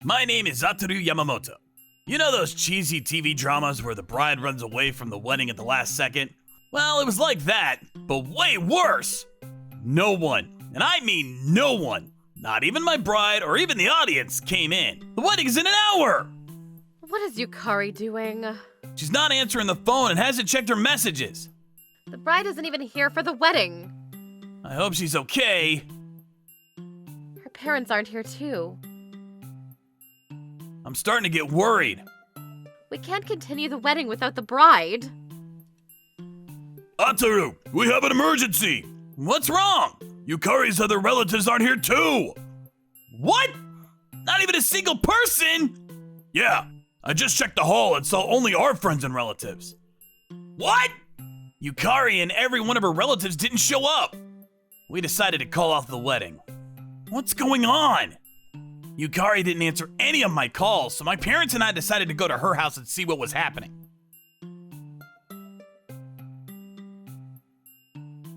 My name is Satoru Yamamoto. You know those cheesy TV dramas where the bride runs away from the wedding at the last second? Well, it was like that, but way worse. No one, and I mean no one, not even my bride or even the audience, came in. The wedding's in an hour! What is Yukari doing? She's not answering the phone and hasn't checked her messages. The bride isn't even here for the wedding. I hope she's okay. Her parents aren't here too. I'm starting to get worried. We can't continue the wedding without the bride. Ataru, we have an emergency! What's wrong? Yukari's other relatives aren't here too! What? Not even a single person? Yeah, I just checked the hall and saw only our friends and relatives. What? Yukari and every one of her relatives didn't show up. We decided to call off the wedding. What's going on? Yukari didn't answer any of my calls, so my parents and I decided to go to her house and see what was happening.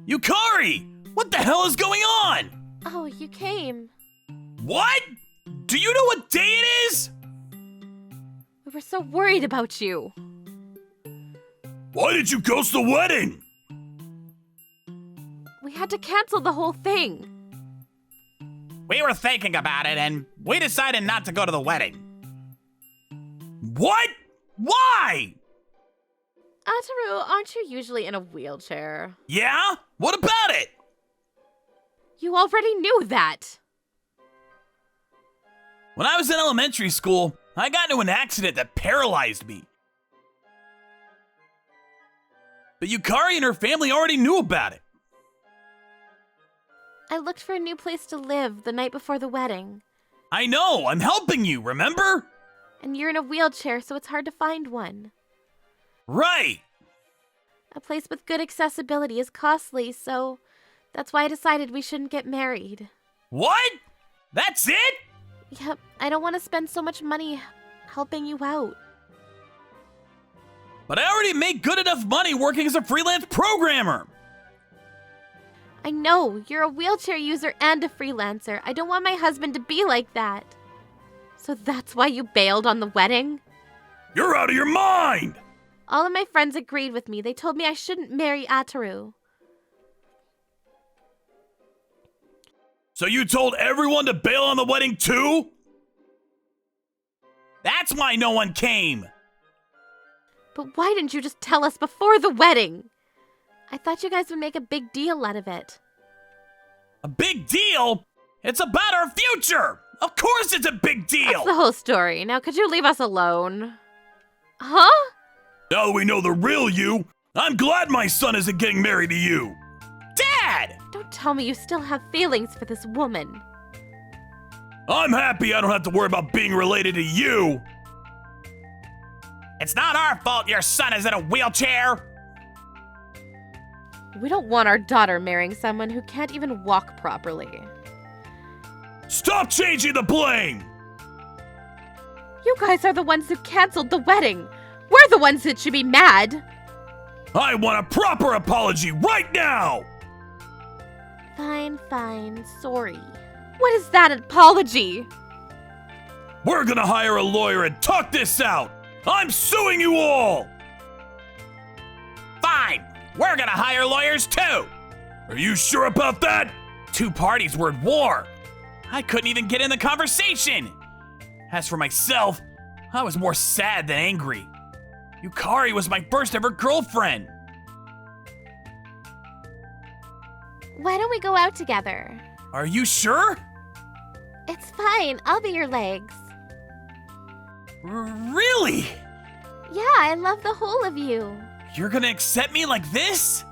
Yukari! What the hell is going on? Oh, you came. What? Do you know what day it is? We were so worried about you. Why did you ghost the wedding? We had to cancel the whole thing. We were thinking about it and we decided not to go to the wedding. What? Why? Ataru, aren't you usually in a wheelchair? Yeah? What about it? You already knew that. When I was in elementary school, I got into an accident that paralyzed me. But Yukari and her family already knew about it. I looked for a new place to live the night before the wedding. I know, I'm helping you, remember? And you're in a wheelchair, so it's hard to find one. Right! A place with good accessibility is costly, so that's why I decided we shouldn't get married. What? That's it? Yep, I don't want to spend so much money helping you out. But I already make good enough money working as a freelance programmer. I know, you're a wheelchair user and a freelancer. I don't want my husband to be like that. So that's why you bailed on the wedding? You're out of your mind! All of my friends agreed with me. They told me I shouldn't marry Ataru. So you told everyone to bail on the wedding too? That's why no one came! But why didn't you just tell us before the wedding? I thought you guys would make a big deal out of it. A big deal? It's about our future! Of course it's a big deal! That's the whole story. Now could you leave us alone? Huh? Now that we know the real you, I'm glad my son isn't getting married to you! Dad! Don't tell me you still have feelings for this woman. I'm happy I don't have to worry about being related to you! It's not our fault your son is in a wheelchair. We don't want our daughter marrying someone who can't even walk properly. Stop changing the blame! You guys are the ones who canceled the wedding. We're the ones that should be mad. I want a proper apology right now! Fine, sorry. What is that apology? We're gonna hire a lawyer and talk this out! I'm suing you all! Fine, we're gonna hire lawyers too. Are you sure about that? Two parties were at war. I couldn't even get in the conversation! As for myself, I was more sad than angry. Yukari was my first ever girlfriend. Why don't we go out together? Are you sure? It's fine. I'll be your legs. Really? Yeah, I love the whole of you. You're gonna accept me like this?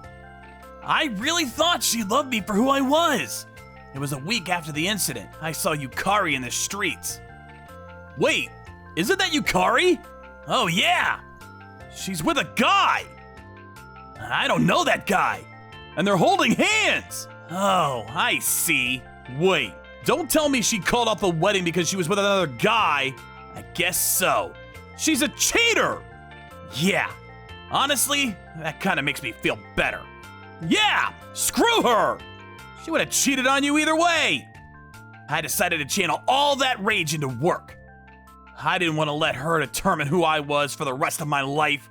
I really thought she loved me for who I was. It was a week after the incident. I saw Yukari in the streets. Wait, isn't that Yukari? Oh yeah, she's with a guy. I don't know that guy. And they're holding hands. Oh, I see. Wait, don't tell me she called off the wedding because she was with another guy. I guess so. She's a cheater. Yeah, honestly, that kind of makes me feel better. Yeah, screw her. She would have cheated on you either way. I decided to channel all that rage into work. I didn't want to let her determine who I was for the rest of my life.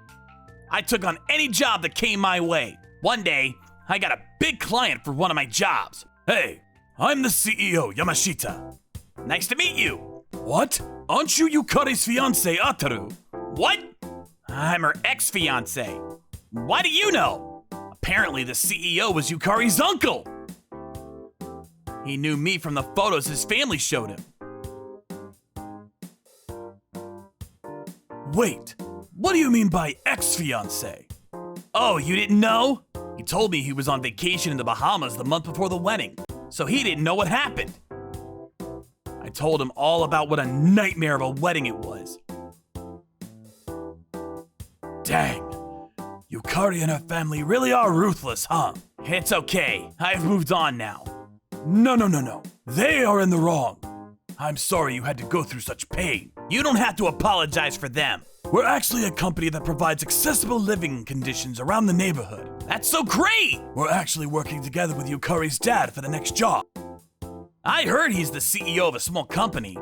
I took on any job that came my way. One day, I got a big client for one of my jobs. Hey, I'm the CEO, Yamashita. Nice to meet you. What? Aren't you Yukari's fiancé, Ataru? What? I'm her ex-fiancé. Why do you know? Apparently the CEO was Yukari's uncle. He knew me from the photos his family showed him. Wait, what do you mean by ex-fiancé? Oh, you didn't know? He told me he was on vacation in the Bahamas the month before the wedding, so he didn't know what happened. I told him all about what a nightmare of a wedding it was. Dang, Yukari and her family really are ruthless, huh? It's okay, I've moved on now. No. They are in the wrong. I'm sorry you had to go through such pain. You don't have to apologize for them. We're actually a company that provides accessible living conditions around the neighborhood. That's so great! We're actually working together with Yukari's dad for the next job. I heard he's the CEO of a small company.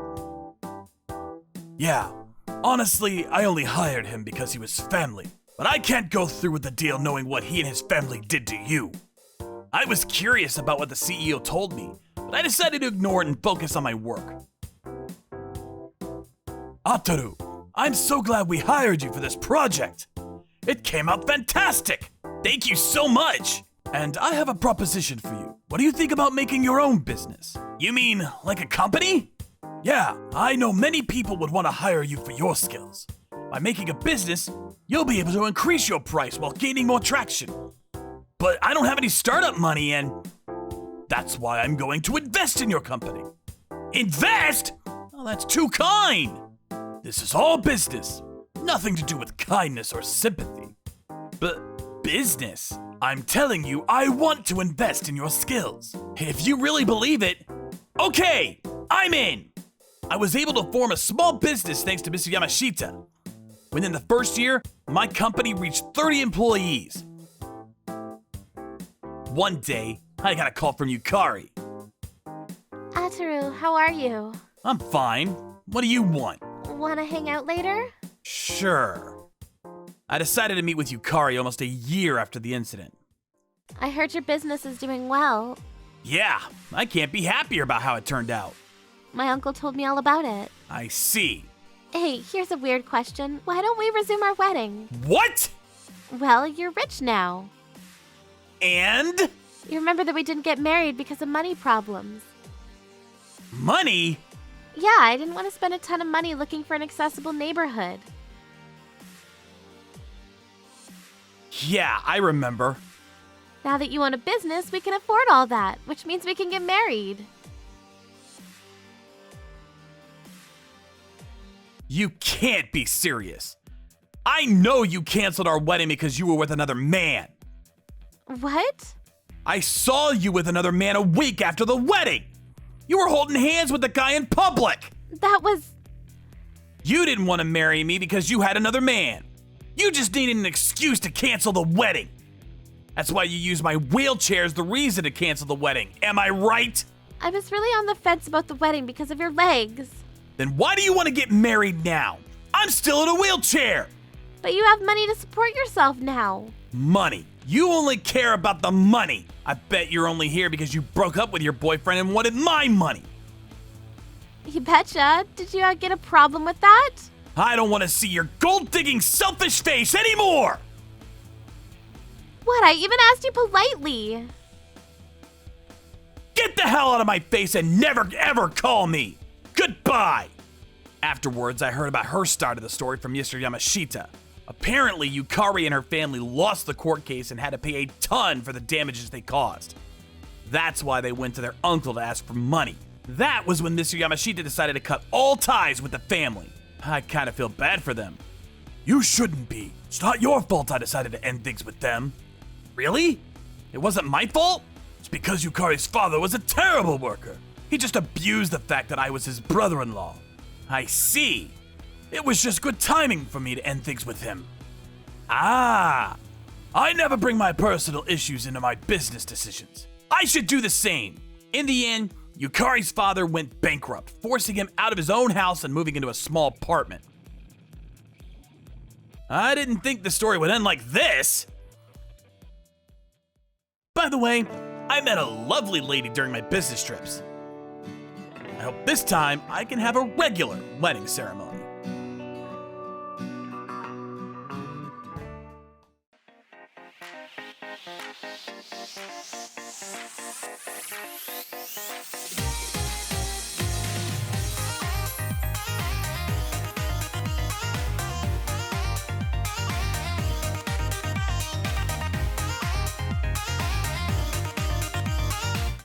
Yeah, honestly, I only hired him because he was family. But I can't go through with the deal knowing what he and his family did to you. I was curious about what the CEO told me, but I decided to ignore it and focus on my work. Ataru, I'm so glad we hired you for this project. It came out fantastic. Thank you so much. And I have a proposition for you. What do you think about making your own business? You mean like a company? Yeah, I know many people would want to hire you for your skills. By making a business, you'll be able to increase your price while gaining more traction. But I don't have any startup money, and that's why I'm going to invest in your company. Invest? Oh, that's too kind. This is all business. Nothing to do with kindness or sympathy. But business? I'm telling you, I want to invest in your skills. If you really believe it, okay, I'm in. I was able to form a small business thanks to Mr. Yamashita. Within the first year, my company reached 30 employees. One day, I got a call from Yukari. Ataru, how are you? I'm fine. What do you want? Wanna hang out later? Sure. I decided to meet with Yukari almost a year after the incident. I heard your business is doing well. Yeah, I can't be happier about how it turned out. My uncle told me all about it. I see. Hey, here's a weird question. Why don't we resume our wedding? What? Well, you're rich now. And? You remember that we didn't get married because of money problems. Money? Yeah, I didn't want to spend a ton of money looking for an accessible neighborhood. Yeah, I remember. Now that you own a business, we can afford all that, which means we can get married. You can't be serious. I know you canceled our wedding because you were with another man. What? I saw you with another man a week after the wedding. You were holding hands with the guy in public. That was... You didn't want to marry me because you had another man. You just needed an excuse to cancel the wedding. That's why you used my wheelchair as the reason to cancel the wedding. Am I right? I was really on the fence about the wedding because of your legs. Then why do you want to get married now? I'm still in a wheelchair. But you have money to support yourself now. Money. You only care about the money. I bet you're only here because you broke up with your boyfriend and wanted my money. You betcha. Did you get a problem with that? I don't want to see your gold-digging, selfish face anymore! What? I even asked you politely. Get the hell out of my face and never ever call me! Goodbye! Afterwards, I heard about her side of the story from Mr. Yamashita. Apparently, Yukari and her family lost the court case and had to pay a ton for the damages they caused. That's why they went to their uncle to ask for money. That was when Mr. Yamashita decided to cut all ties with the family. I kind of feel bad for them. You shouldn't be. It's not your fault I decided to end things with them. Really? It wasn't my fault? It's because Yukari's father was a terrible worker. He just abused the fact that I was his brother-in-law. I see. It was just good timing for me to end things with him. Ah, I never bring my personal issues into my business decisions. I should do the same. In the end, Yukari's father went bankrupt, forcing him out of his own house and moving into a small apartment. I didn't think the story would end like this. By the way, I met a lovely lady during my business trips. I hope this time I can have a regular wedding ceremony.